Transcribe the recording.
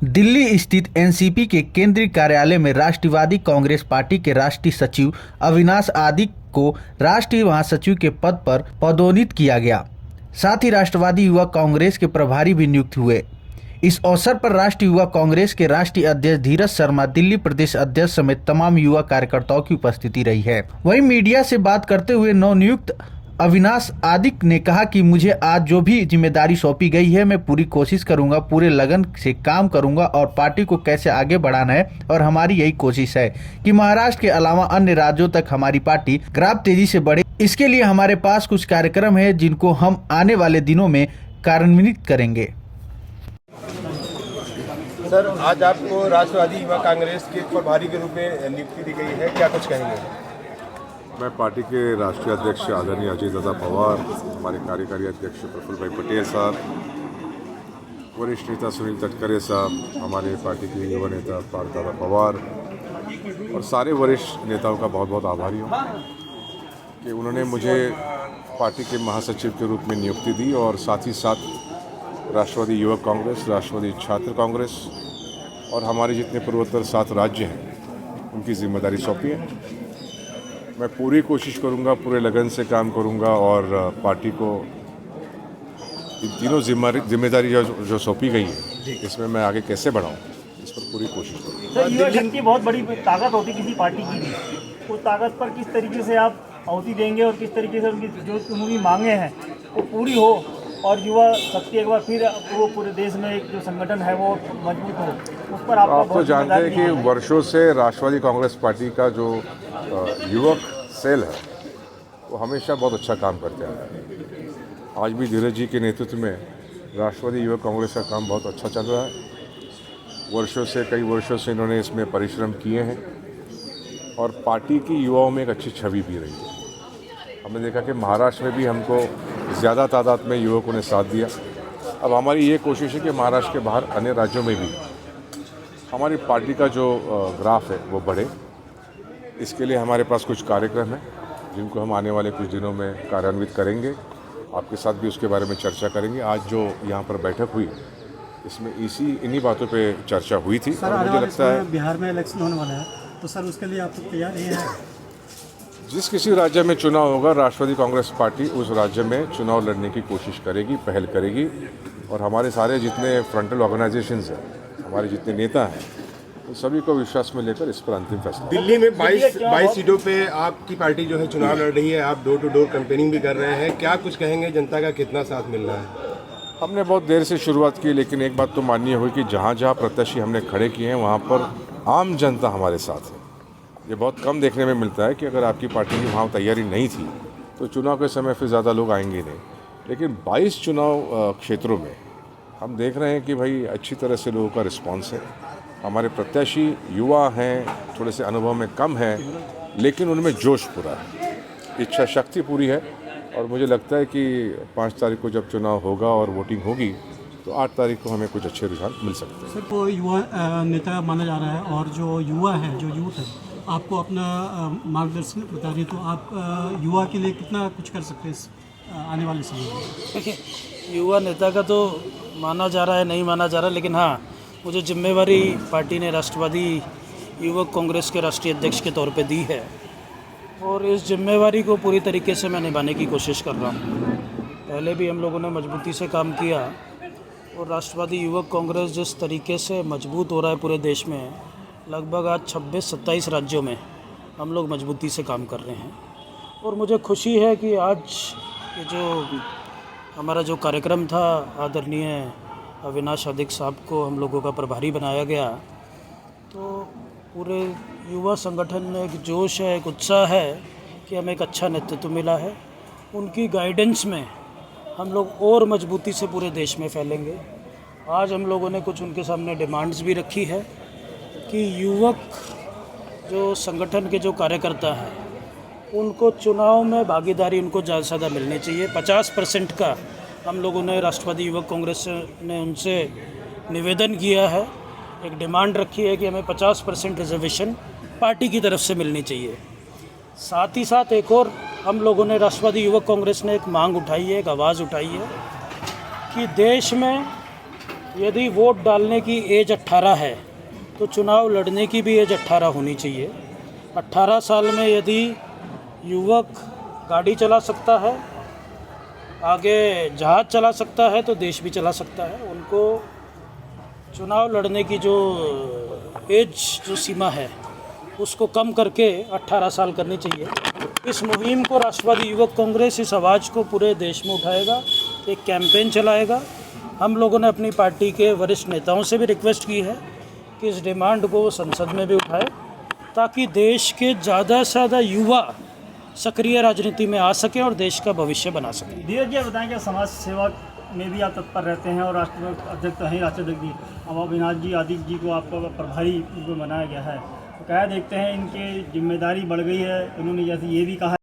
दिल्ली स्थित एनसीपी के केंद्रीय कार्यालय में राष्ट्रवादी कांग्रेस पार्टी के राष्ट्रीय सचिव अविनाश आदिक को राष्ट्रीय महासचिव के पद पर पदोन्नत किया गया। साथ ही राष्ट्रवादी युवा कांग्रेस के प्रभारी भी नियुक्त हुए। इस अवसर पर राष्ट्रीय युवा कांग्रेस के राष्ट्रीय अध्यक्ष धीरज शर्मा, दिल्ली प्रदेश अध्यक्ष समेत तमाम युवा कार्यकर्ताओं की उपस्थिति रही है। वहीं मीडिया से बात करते हुए नवनियुक्त अविनाश आदिक ने कहा कि मुझे आज जो भी जिम्मेदारी सौंपी गई है, मैं पूरी कोशिश करूंगा, पूरे लगन से काम करूंगा और पार्टी को कैसे आगे बढ़ाना है। और हमारी यही कोशिश है कि महाराष्ट्र के अलावा अन्य राज्यों तक हमारी पार्टी ग्राफ तेजी से बढ़े। इसके लिए हमारे पास कुछ कार्यक्रम है जिनको हम आने वाले दिनों में कार्यान्वित करेंगे। सर, आज आपको राष्ट्रवादी युवा कांग्रेस के प्रभारी के रूप में नियुक्ति दी गई है, क्या कुछ कहेंगे? मैं पार्टी के राष्ट्रीय अध्यक्ष आदरणीय अजय दादा पवार, हमारे कार्यकारी अध्यक्ष प्रफुल्ल भाई पटेल साहब, वरिष्ठ नेता सुनील तटकरे साहब, हमारे पार्टी के युवा नेता पार्थ दादा पवार और सारे वरिष्ठ नेताओं का बहुत बहुत आभारी हूँ कि उन्होंने मुझे पार्टी के महासचिव के रूप में नियुक्ति दी और साथ ही साथ राष्ट्रवादी युवक कांग्रेस, राष्ट्रवादी छात्र कांग्रेस और हमारे जितने पूर्वोत्तर 7 राज्य हैं उनकी जिम्मेदारी सौंपी है। मैं पूरी कोशिश करूंगा, पूरे लगन से काम करूंगा और पार्टी को इन तीनों जिम्मेदारी जो सौंपी गई है इसमें मैं आगे कैसे बढ़ाऊं, इस पर पूरी कोशिश करूँगा। सर, युवा शक्ति बहुत बड़ी ताकत होती है किसी पार्टी की भी। उस ताकत पर किस तरीके से आप आहुति देंगे और किस तरीके से उनकी जो उनकी मांगे हैं वो पूरी हो और युवा शक्ति एक बार फिर वो पूरे देश में एक जो संगठन है वो मजबूत हो, उस पर आप तो जानते हैं कि वर्षों से राष्ट्रवादी कांग्रेस पार्टी का जो युवक सेल है वो हमेशा बहुत अच्छा काम करते हैं। आज भी धीरज जी के नेतृत्व में राष्ट्रवादी युवक कांग्रेस का काम बहुत अच्छा चल रहा है। कई वर्षों से इन्होंने इसमें परिश्रम किए हैं और पार्टी की युवाओं में एक अच्छी छवि भी रही है। हमने देखा कि महाराष्ट्र में भी हमको ज़्यादा तादाद में युवकों ने साथ दिया। अब हमारी ये कोशिश है कि महाराष्ट्र के बाहर अन्य राज्यों में भी हमारी पार्टी का जो ग्राफ है वो बढ़े। इसके लिए हमारे पास कुछ कार्यक्रम हैं जिनको हम आने वाले कुछ दिनों में कार्यान्वित करेंगे। आपके साथ भी उसके बारे में चर्चा करेंगे। आज जो यहाँ पर बैठक हुई इसमें इन्हीं बातों पे चर्चा हुई थी। सर, और मुझे लगता है बिहार में इलेक्शन होने वाला है, तो सर उसके लिए आप तैयार हैं? जिस किसी राज्य में चुनाव होगा, राष्ट्रवादी कांग्रेस पार्टी उस राज्य में चुनाव लड़ने की कोशिश करेगी, पहल करेगी और हमारे सारे जितने फ्रंटल ऑर्गेनाइजेशंस हैं, हमारे जितने नेता हैं, तो सभी को विश्वास में लेकर इस पर अंतिम फैसला। दिल्ली में 22 सीटों पे आपकी पार्टी जो है चुनाव लड़ रही है, आप डोर टू डोर कैंपेनिंग भी कर रहे हैं, क्या कुछ कहेंगे? जनता का कितना साथ मिल रहा है? हमने बहुत देर से शुरुआत की, लेकिन एक बात तो माननीय हुई कि जहाँ जहाँ प्रत्याशी हमने खड़े किए हैं वहाँ पर आम जनता हमारे साथ है। ये बहुत कम देखने में मिलता है कि अगर आपकी पार्टी की वहाँ तैयारी नहीं थी तो चुनाव के समय फिर ज़्यादा लोग आएंगे नहीं। लेकिन 22 चुनाव क्षेत्रों में हम देख रहे हैं कि भाई अच्छी तरह से लोगों का रिस्पांस है। हमारे प्रत्याशी युवा हैं, थोड़े से अनुभव में कम हैं, लेकिन उनमें जोश पूरा है, इच्छा शक्ति पूरी है और मुझे लगता है कि 5 तारीख को जब चुनाव होगा और वोटिंग होगी तो 8 तारीख को हमें कुछ अच्छे रुझान मिल सकते हैं। सर, वो युवा नेता माना जा रहा है और जो युवा है, जो यूथ है, आपको अपना मार्गदर्शन प्रदान है, तो आप युवा के लिए कितना कुछ कर सकते हैं आने वाले समय में? देखिए, युवा नेता का तो माना जा रहा है, नहीं माना जा रहा, लेकिन हाँ, मुझे जिम्मेवारी पार्टी ने राष्ट्रवादी युवक कांग्रेस के राष्ट्रीय अध्यक्ष के तौर पे दी है और इस जिम्मेवारी को पूरी तरीके से मैं निभाने की कोशिश कर रहा हूँ। पहले भी हम लोगों ने मजबूती से काम किया और राष्ट्रवादी युवक कांग्रेस जिस तरीके से मजबूत हो रहा है पूरे देश में, लगभग आज 26-27 राज्यों में हम लोग मजबूती से काम कर रहे हैं और मुझे खुशी है कि आज ये जो हमारा जो कार्यक्रम था, आदरणीय अविनाश आदिक साहब को हम लोगों का प्रभारी बनाया गया, तो पूरे युवा संगठन में एक जोश है, एक उत्साह है कि हमें एक अच्छा नेतृत्व मिला है। उनकी गाइडेंस में हम लोग और मजबूती से पूरे देश में फैलेंगे। आज हम लोगों ने कुछ उनके सामने डिमांड्स भी रखी है कि युवक जो संगठन के जो कार्यकर्ता हैं उनको चुनाव में भागीदारी उनको ज़्यादा से ज़्यादा मिलनी चाहिए। 50% का हम लोगों ने राष्ट्रवादी युवक कांग्रेस ने उनसे निवेदन किया है, एक डिमांड रखी है कि हमें 50% रिजर्वेशन पार्टी की तरफ से मिलनी चाहिए। साथ ही साथ एक और हम लोगों ने राष्ट्रवादी युवक कांग्रेस ने एक मांग उठाई है, एक आवाज़ उठाई है कि देश में यदि वोट डालने की एज 18 है तो चुनाव लड़ने की भी एज 18 होनी चाहिए। 18 साल में यदि युवक गाड़ी चला सकता है, आगे जहाज़ चला सकता है, तो देश भी चला सकता है। उनको चुनाव लड़ने की जो एज जो सीमा है उसको कम करके 18 साल करनी चाहिए। इस मुहिम को राष्ट्रवादी युवक कांग्रेस इस आवाज़ को पूरे देश में उठाएगा, एक कैंपेन चलाएगा। हम लोगों ने अपनी पार्टी के वरिष्ठ नेताओं से भी रिक्वेस्ट की है कि इस डिमांड को वो संसद में भी उठाए, ताकि देश के ज़्यादा से ज़्यादा युवा सक्रिय राजनीति में आ सकें और देश का भविष्य बना सकें। धीरज जी, बताएं कि समाज सेवा में भी आप तत्पर रहते हैं और राष्ट्रीय अध्यक्ष हैं, राष्ट्रीय अध्यक्ष जी अब अविनाश जी आदित्य जी को आपका प्रभारी बनाया गया है, तो क्या देखते हैं इनकी जिम्मेदारी बढ़ गई है? उन्होंने जैसे ये भी कहा